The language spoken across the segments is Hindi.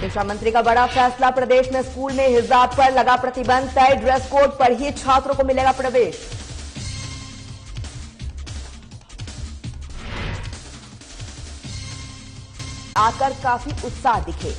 शिक्षा मंत्री का बड़ा फैसला, प्रदेश में स्कूल में हिजाब पर लगा प्रतिबंध तय, ड्रेस कोड पर ही छात्रों को मिलेगा प्रवेश। आकर काफी उत्साह दिखे।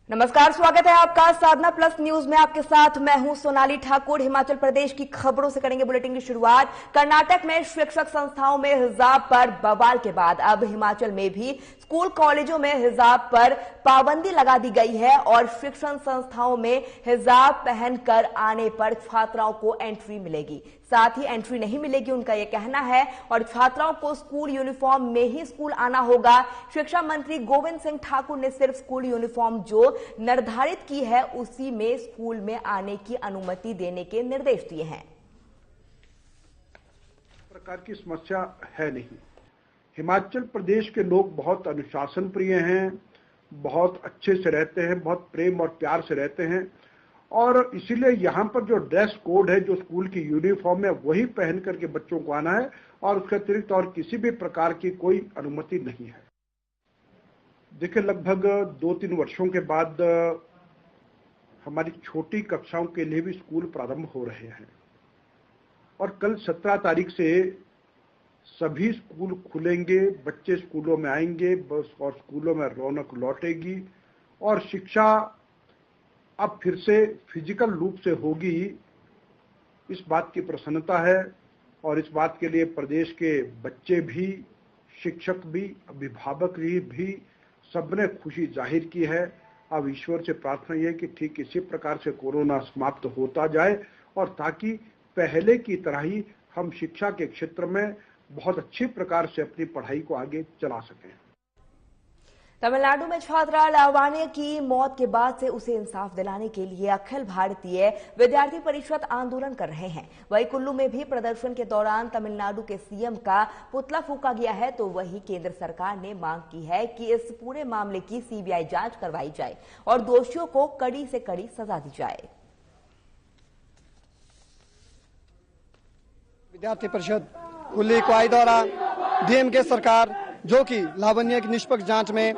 नमस्कार, स्वागत है आपका साधना प्लस न्यूज में। आपके साथ मैं हूं सोनाली ठाकुर। हिमाचल प्रदेश की खबरों से करेंगे बुलेटिन की शुरुआत। कर्नाटक में शिक्षक संस्थाओं में हिजाब पर बवाल के बाद अब हिमाचल में भी स्कूल कॉलेजों में हिजाब पर पाबंदी लगा दी गई है और शिक्षण संस्थाओं में हिजाब पहनकर आने पर छात्राओं को एंट्री मिलेगी, साथ ही एंट्री नहीं मिलेगी, उनका यह कहना है। और छात्राओं को स्कूल यूनिफॉर्म में ही स्कूल आना होगा। शिक्षा मंत्री गोविंद सिंह ठाकुर ने सिर्फ स्कूल यूनिफॉर्म जो निर्धारित की है उसी में स्कूल में आने की अनुमति देने के निर्देश दिए हैं। प्रकार की समस्या है नहीं। हिमाचल प्रदेश के लोग बहुत अनुशासन प्रिय हैं, बहुत अच्छे से रहते हैं, बहुत प्रेम और प्यार से रहते हैं और इसीलिए यहाँ पर जो ड्रेस कोड है, जो स्कूल की यूनिफॉर्म है, वही पहन करके बच्चों को आना है और उसके अतिरिक्त और किसी भी प्रकार की कोई अनुमति नहीं है। देखिए, लगभग 2-3 वर्षों के बाद हमारी छोटी कक्षाओं के लिए भी स्कूल प्रारंभ हो रहे हैं और कल 17 तारीख से सभी स्कूल खुलेंगे, बच्चे स्कूलों में आएंगे बस और स्कूलों में रौनक लौटेगी और शिक्षा अब फिर से फिजिकल रूप से होगी। इस बात की प्रसन्नता है और इस बात के लिए प्रदेश के बच्चे भी, शिक्षक भी, अभिभावक भी सबने खुशी जाहिर की है। अब ईश्वर से प्रार्थना यह है कि ठीक इसी प्रकार से कोरोना समाप्त होता जाए और ताकि पहले की तरह ही हम शिक्षा के क्षेत्र में बहुत अच्छी प्रकार से अपनी पढ़ाई को आगे चला सकें। तमिलनाडु में छात्रा लावण्य की मौत के बाद से उसे इंसाफ दिलाने के लिए अखिल भारतीय विद्यार्थी परिषद आंदोलन कर रहे हैं। वहीं कुल्लू में भी प्रदर्शन के दौरान तमिलनाडु के सीएम का पुतला फूंका गया है, तो वहीं केंद्र सरकार ने मांग की है कि इस पूरे मामले की सीबीआई जांच करवाई जाए और दोषियों को कड़ी से कड़ी सजा दी जाए। विद्यार्थी परिषद कुल्लू इकाई द्वारा डीएमके सरकार जो कि लावण्य की निष्पक्ष जांच में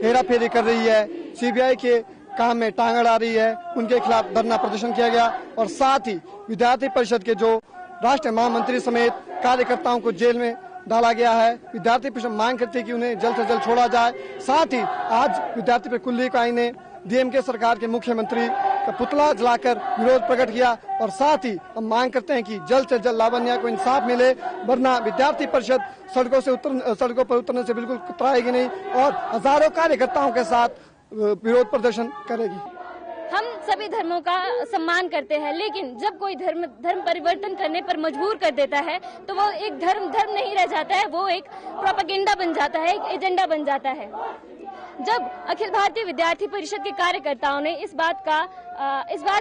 हेराफेरी कर रही है, सीबीआई के काम में टांग अड़ा रही है, उनके खिलाफ धरना प्रदर्शन किया गया और साथ ही विद्यार्थी परिषद के जो राष्ट्रीय महामंत्री समेत कार्यकर्ताओं को जेल में डाला गया है। विद्यार्थी परिषद मांग करती है कि उन्हें जल्द से जल्द छोड़ा जाए। साथ ही आज विद्यार्थी परिषद कुल्लू इकाई ने डीएमके सरकार के मुख्यमंत्री का पुतला जलाकर विरोध प्रकट किया और साथ ही हम मांग करते हैं कि जल्द से जल्द लावण्या को इंसाफ मिले, वरना विद्यार्थी परिषद सड़कों पर उतरने से बिल्कुल कतराएगी नहीं और हजारों कार्यकर्ताओं के साथ विरोध प्रदर्शन करेगी। हम सभी धर्मों का सम्मान करते हैं, लेकिन जब कोई धर्म परिवर्तन करने पर मजबूर कर देता है तो वो एक धर्म नहीं रह जाता है, वो एक प्रोपेगेंडा बन जाता है, एक एजेंडा बन जाता है। जब अखिल भारतीय विद्यार्थी परिषद के कार्यकर्ताओं ने इस बात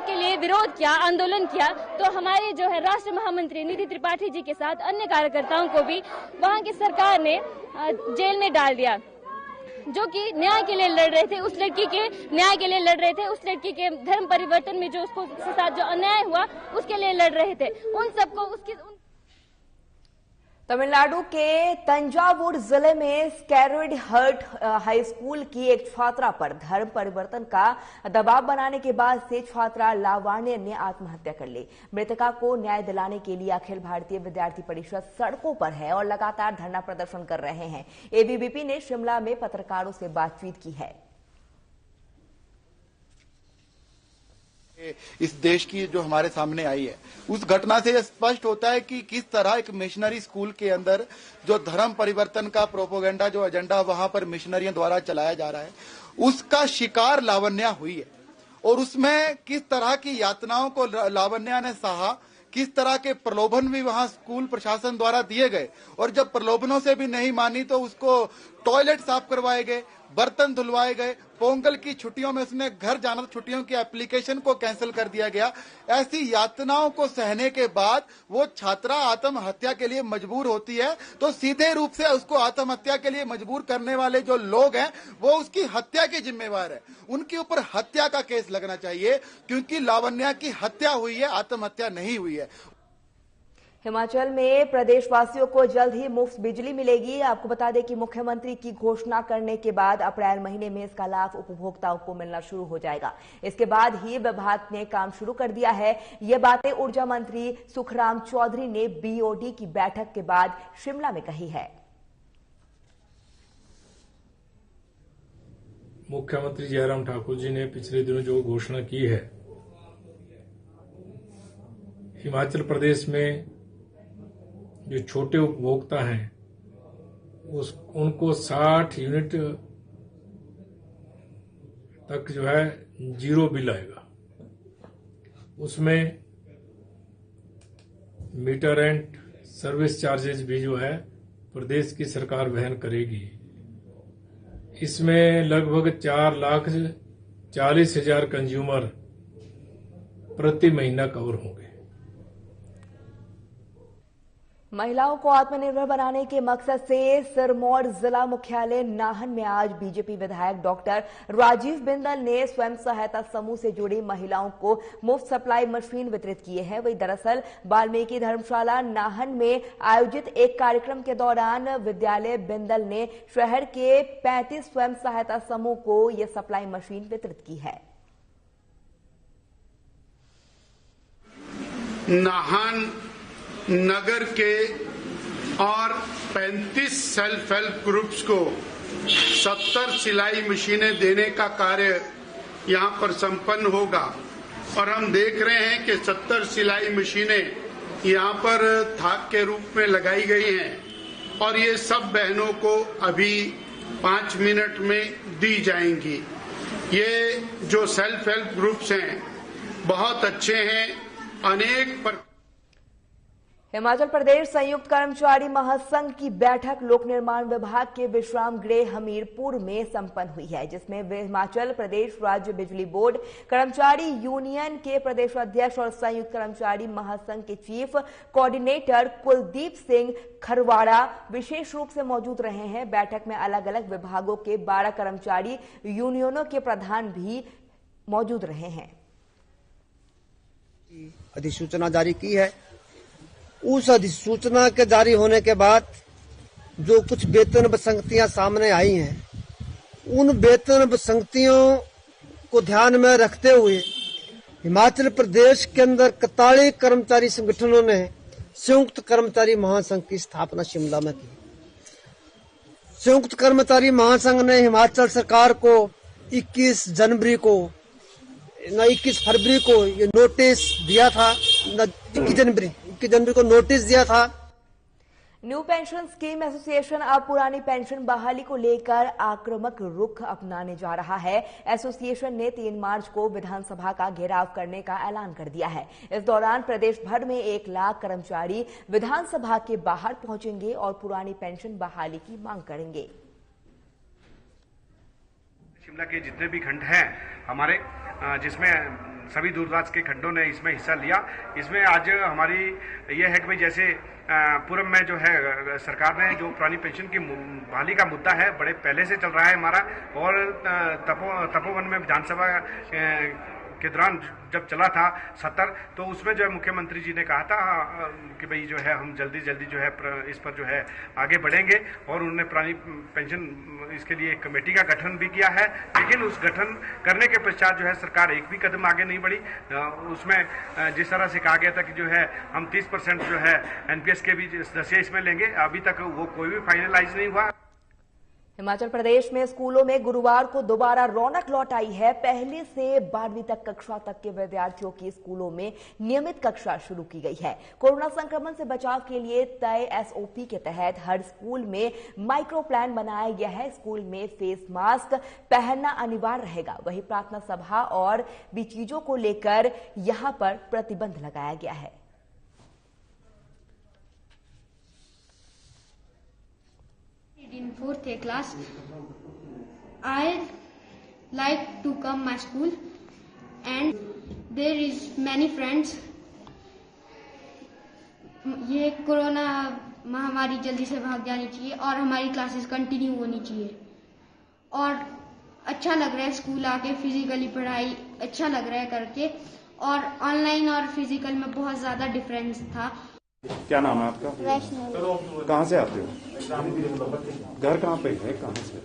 के लिए विरोध किया, आंदोलन किया, तो हमारे जो है राष्ट्रीय महामंत्री निधि त्रिपाठी जी के साथ अन्य कार्यकर्ताओं को भी वहां की सरकार ने जेल में डाल दिया, जो कि न्याय के लिए लड़ रहे थे, उस लड़की के न्याय के लिए लड़ रहे थे, उस लड़की के धर्म परिवर्तन में जो उसको साथ जो अन्याय हुआ उसके लिए लड़ रहे थे। उन सबको तमिलनाडु के तंजावुर जिले में स्कैरोइड हर्ट हाई स्कूल की एक छात्रा पर धर्म परिवर्तन का दबाव बनाने के बाद से छात्रा लावण्य ने आत्महत्या कर ली। मृतका को न्याय दिलाने के लिए अखिल भारतीय विद्यार्थी परिषद सड़कों पर है और लगातार धरना प्रदर्शन कर रहे हैं। एबीवीपी ने शिमला में पत्रकारों से बातचीत की है। इस देश की जो हमारे सामने आई है, उस घटना से यह स्पष्ट होता है कि किस तरह एक मिशनरी स्कूल के अंदर जो धर्म परिवर्तन का प्रोपोगेंडा, जो एजेंडा वहां पर मिशनरियों द्वारा चलाया जा रहा है, उसका शिकार लावण्या हुई है और उसमें किस तरह की यातनाओं को लावण्या ने सहा, किस तरह के प्रलोभन भी वहां स्कूल प्रशासन द्वारा दिए गए और जब प्रलोभनों से भी नहीं मानी तो उसको टॉयलेट साफ करवाए गए, बर्तन धुलवाए गए, पोंगल की छुट्टियों में उसने घर जाना, छुट्टियों की एप्लीकेशन को कैंसिल कर दिया गया। ऐसी यातनाओं को सहने के बाद वो छात्रा आत्महत्या के लिए मजबूर होती है, तो सीधे रूप से उसको आत्महत्या के लिए मजबूर करने वाले जो लोग हैं वो उसकी हत्या के जिम्मेवार है। उनके ऊपर हत्या का केस लगना चाहिए, क्योंकि लावण्या की हत्या हुई है, आत्महत्या नहीं हुई है। हिमाचल में प्रदेशवासियों को जल्द ही मुफ्त बिजली मिलेगी। आपको बता दें कि मुख्यमंत्री की घोषणा करने के बाद अप्रैल महीने में इसका लाभ उपभोक्ताओं को मिलना शुरू हो जाएगा। इसके बाद ही विभाग ने काम शुरू कर दिया है। ये बातें ऊर्जा मंत्री सुखराम चौधरी ने बीओडी की बैठक के बाद शिमला में कही है। मुख्यमंत्री जयराम ठाकुर जी ने पिछले दिनों जो घोषणा की है, हिमाचल प्रदेश में जो छोटे उपभोक्ता हैं उनको 60 यूनिट तक जो है जीरो बिल आएगा। उसमें मीटर एंड सर्विस चार्जेस भी जो है प्रदेश की सरकार वहन करेगी। इसमें लगभग 4,40,000 कंज्यूमर प्रति महीना कवर होंगे। महिलाओं को आत्मनिर्भर बनाने के मकसद से सिरमौर जिला मुख्यालय नाहन में आज बीजेपी विधायक डॉक्टर राजीव बिंदल ने स्वयं सहायता समूह से जुड़ी महिलाओं को मुफ्त सप्लाई मशीन वितरित किए हैं। वही दरअसल वाल्मीकि धर्मशाला नाहन में आयोजित एक कार्यक्रम के दौरान विद्यालय बिंदल ने शहर के 35 स्वयं सहायता समूह को यह सप्लाई मशीन वितरित की है। नाहन नगर के और 35 सेल्फ हेल्प ग्रुप्स को 70 सिलाई मशीनें देने का कार्य यहां पर संपन्न होगा और हम देख रहे हैं कि 70 सिलाई मशीनें यहां पर थाक के रूप में लगाई गई हैं और ये सब बहनों को अभी 5 मिनट में दी जाएंगी। ये जो सेल्फ हेल्प ग्रुप्स हैं बहुत अच्छे हैं। अनेक हिमाचल प्रदेश संयुक्त कर्मचारी महासंघ की बैठक लोक निर्माण विभाग के विश्राम गृह हमीरपुर में संपन्न हुई है, जिसमें हिमाचल प्रदेश राज्य बिजली बोर्ड कर्मचारी यूनियन के प्रदेश अध्यक्ष और संयुक्त कर्मचारी महासंघ के चीफ कोऑर्डिनेटर कुलदीप सिंह खरवाड़ा विशेष रूप से मौजूद रहे हैं। बैठक में अलग अलग विभागों के 12 कर्मचारी यूनियनों के प्रधान भी मौजूद रहे हैं। अधिसूचना जारी की है। उस अधिसूचना के जारी होने के बाद जो कुछ वेतन विसंगतियां सामने आई हैं, उन वेतन विसंगतियों को ध्यान में रखते हुए हिमाचल प्रदेश के अंदर 41 कर्मचारी संगठनों ने संयुक्त कर्मचारी महासंघ की स्थापना शिमला में की। संयुक्त कर्मचारी महासंघ ने हिमाचल सरकार को 21 फरवरी को ये नोटिस दिया था, 21 जनवरी को नोटिस दिया था। न्यू पेंशन स्कीम एसोसिएशन अब पुरानी पेंशन बहाली को लेकर आक्रामक रुख अपनाने जा रहा है। एसोसिएशन ने 3 मार्च को विधानसभा का घेराव करने का ऐलान कर दिया है। इस दौरान प्रदेश भर में 1 लाख कर्मचारी विधानसभा के बाहर पहुंचेंगे और पुरानी पेंशन बहाली की मांग करेंगे। शिमला के जितने भी खंड हैं हमारे, जिसमें सभी दूरदराज के खंडों ने इसमें हिस्सा लिया। इसमें आज हमारी ये है कि भाई जैसे पूर्व में जो है सरकार ने जो पुरानी पेंशन की बहाली का मुद्दा है बड़े पहले से चल रहा है हमारा, और तपोवन में विधानसभा के दौरान जब चला था 70, तो उसमें जो है मुख्यमंत्री जी ने कहा था कि भाई जो है हम जल्दी जो है इस पर जो है आगे बढ़ेंगे, और उन्होंने पुरानी पेंशन इसके लिए एक कमेटी का गठन भी किया है। लेकिन उस गठन करने के पश्चात जो है सरकार एक भी कदम आगे नहीं बढ़ी। उसमें जिस तरह से कहा गया था कि जो है हम 30% जो है एनपीएस के भी सदस्य इसमें लेंगे, अभी तक वो कोई भी फाइनलाइज नहीं हुआ। हिमाचल प्रदेश में स्कूलों में गुरुवार को दोबारा रौनक लौट आई है। पहली से 12वीं तक कक्षा तक के विद्यार्थियों की स्कूलों में नियमित कक्षा शुरू की गई है। कोरोना संक्रमण से बचाव के लिए तय एसओपी के तहत हर स्कूल में माइक्रो प्लान बनाया गया है। स्कूल में फेस मास्क पहनना अनिवार्य रहेगा। वहीं प्रार्थना सभा और भी चीजों को लेकर यहां पर प्रतिबंध लगाया गया है। In 4th A class, I like to come my school and there is many friends. ये कोरोना महामारी जल्दी से भाग जानी चाहिए और हमारी क्लासेस कंटिन्यू होनी चाहिए। और अच्छा लग रहा है स्कूल आके, फिजिकली पढ़ाई अच्छा लग रहा है करके, और ऑनलाइन और फिजिकल में बहुत ज्यादा डिफरेंस था। क्या नाम है आपका? वैष्णवी। कहाँ से आते हो? घर कहाँ पे है? कहाँ से है?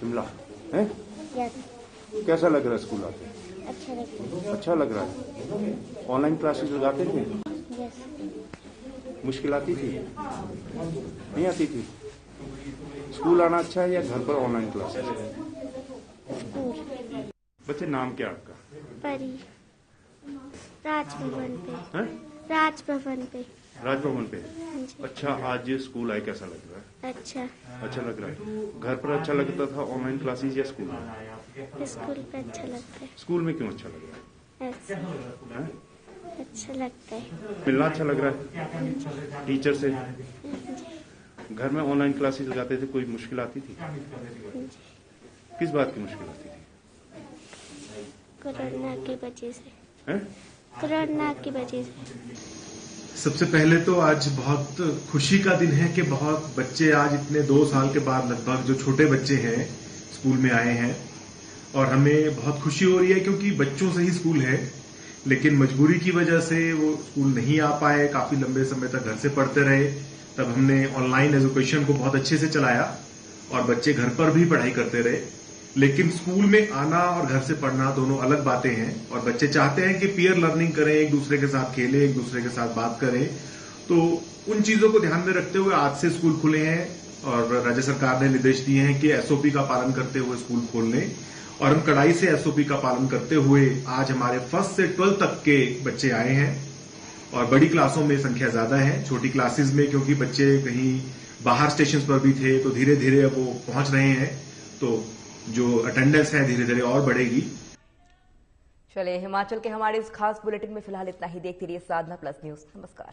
शिमला है? कैसा लग रहा है स्कूल आके? अच्छा लगता है। अच्छा लग रहा है। ऑनलाइन क्लासेस लगाते थे? मुश्किल आती थी? नहीं आती थी? स्कूल आना अच्छा है या घर पर ऑनलाइन क्लासेस? बच्चे नाम क्या आपका? परी। राजभवन पे। है? राजभवन पे। राजभवन पे। अच्छा, आज स्कूल आए, कैसा लग रहा है? अच्छा। अच्छा लग रहा है। घर पर अच्छा लगता था ऑनलाइन क्लासेस या स्कूल में? स्कूल पे अच्छा लगता है। स्कूल में क्यों अच्छा लग रहा है? ऐसा अच्छा लगता है। मिलना अच्छा लग रहा है टीचर से? घर में ऑनलाइन क्लासेस लगाते थे, कोई मुश्किल आती थी? किस बात की मुश्किल आती थी? कोरोना की वजह से। हैं? कोरोना की वजह से। सबसे पहले तो आज बहुत खुशी का दिन है कि बहुत बच्चे आज इतने 2 साल के बाद लगभग जो छोटे बच्चे हैं स्कूल में आए हैं, और हमें बहुत खुशी हो रही है क्योंकि बच्चों से ही स्कूल है, लेकिन मजबूरी की वजह से वो स्कूल नहीं आ पाए, काफी लंबे समय तक घर से पढ़ते रहे। तब हमने ऑनलाइन एजुकेशन को बहुत अच्छे से चलाया और बच्चे घर पर भी पढ़ाई करते रहे। लेकिन स्कूल में आना और घर से पढ़ना दोनों अलग बातें हैं, और बच्चे चाहते हैं कि पीयर लर्निंग करें, एक दूसरे के साथ खेलें, एक दूसरे के साथ बात करें। तो उन चीजों को ध्यान में रखते हुए आज से स्कूल खुले हैं और राज्य सरकार ने निर्देश दिए हैं कि एसओपी का पालन करते हुए स्कूल खोलने, और हम कड़ाई से एसओपी का पालन करते हुए आज हमारे 1st से 12th तक के बच्चे आए हैं। और बड़ी क्लासों में संख्या ज्यादा है, छोटी क्लासेस में क्योंकि बच्चे कहीं बाहर स्टेशन पर भी थे तो धीरे धीरे अब वो पहुंच रहे हैं, तो जो अटेंडेंस है धीरे धीरे और बढ़ेगी। चलिए, हिमाचल के हमारे इस खास बुलेटिन में फिलहाल इतना ही। देखते रहिए साधना प्लस न्यूज। नमस्कार।